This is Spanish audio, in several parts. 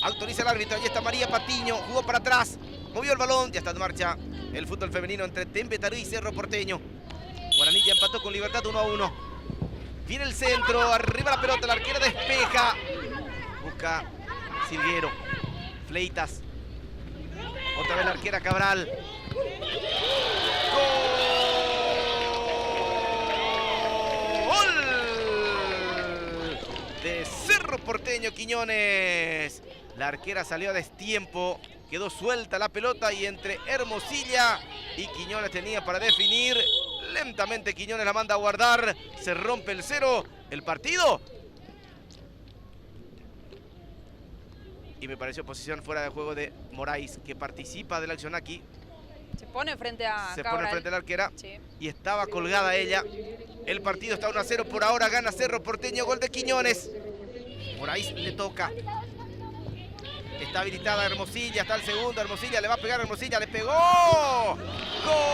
Autoriza el árbitro. Ahí está María Patiño. Jugó para atrás. Movió el balón. Ya está en marcha el fútbol femenino entre Tembe Tarú y Cerro Porteño. Guaraní ya empató con Libertad 1-1. Viene el centro. Arriba la pelota. La arquera despeja. Busca Silguero. Fleitas. Otra vez la arquera Cabral. ¡Gol! De Cerro Porteño, Quiñones. La arquera salió a destiempo. Quedó suelta la pelota y entre Hermosilla y Quiñones tenía para definir. Lentamente Quiñones la manda a guardar. Se rompe el cero. El partido. Y me pareció posición fuera de juego de Moraes, que participa de la acción aquí. Se pone frente a Se Cabral. pone frente a la arquera. Sí. Y estaba colgada ella. El partido está 1-0. Por ahora gana Cerro Porteño. Gol de Quiñones. Moraes le toca. Está habilitada Hermosilla. Está el segundo. Hermosilla le va a pegar. Hermosilla le pegó. ¡Gol!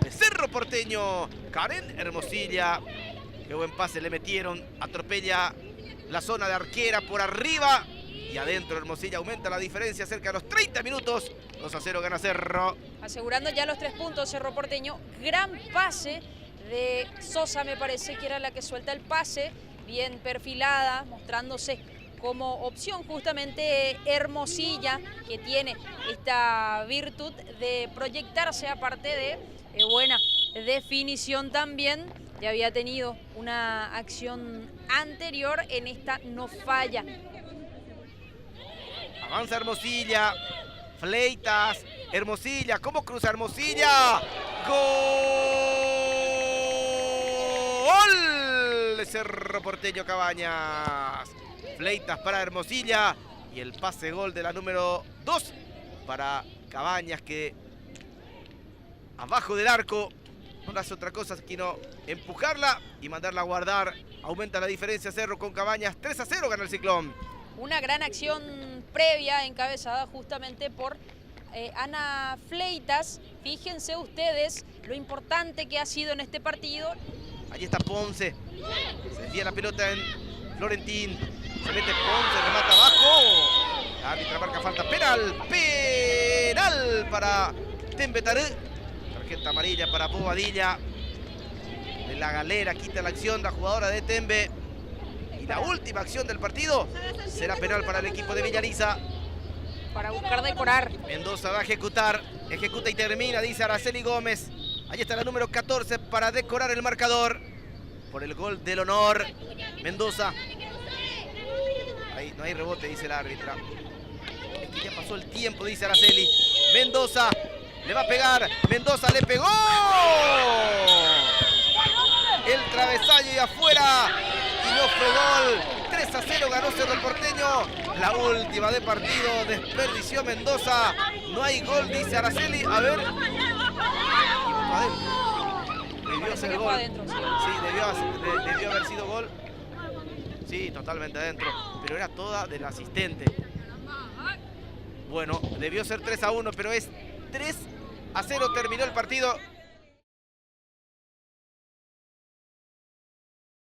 De Cerro Porteño. Karen Hermosilla. Qué buen pase le metieron. Atropella la zona de arquera por arriba. Y adentro Hermosilla aumenta la diferencia cerca de los 30 minutos. 2-0 gana Cerro. Asegurando ya los 3 puntos Cerro Porteño. Gran pase de Sosa, me parece que era la que suelta el pase. Bien perfilada, mostrándose como opción justamente Hermosilla, que tiene esta virtud de proyectarse, aparte de buena definición también. Ya había tenido una acción anterior, en esta no falla. Avanza Hermosilla. Fleitas. Hermosilla. ¿Cómo cruza Hermosilla? ¡Gol! De Cerro Porteño Cabañas. Fleitas para Hermosilla. Y el pase gol de la número 2 para Cabañas, que abajo del arco no hace otra cosa que no empujarla y mandarla a guardar. Aumenta la diferencia Cerro con Cabañas. 3-0 gana el Ciclón. Una gran acción previa encabezada justamente por Ana Fleitas. Fíjense ustedes lo importante que ha sido en este partido. Allí está Ponce. Se desvía la pelota en Florentín. Se mete Ponce, remata abajo. La árbitra marca falta. Penal. Penal para Tembe Tarú. Tarjeta amarilla para Bobadilla. De la galera quita la acción la jugadora de Tembe. Y la última acción del partido será penal para el equipo de Villaliza. Para buscar decorar. Mendoza va a ejecutar. Ejecuta y termina, dice Araceli Gómez. Ahí está la número 14 para decorar el marcador. Por el gol del honor. Mendoza. Ahí no hay rebote, dice la árbitra. Es que ya pasó el tiempo, dice Araceli. Mendoza le va a pegar. Mendoza le pegó. El travesaño y afuera. Y no fue gol. 3-0 ganó Cerro Porteño. La última de partido. Desperdició Mendoza. No hay gol, dice Araceli. A ver. Debió ser gol. Sí, debió haber sido gol. Sí, totalmente adentro. Pero era toda del asistente. Bueno, debió ser 3-1, pero es 3-0. Terminó el partido.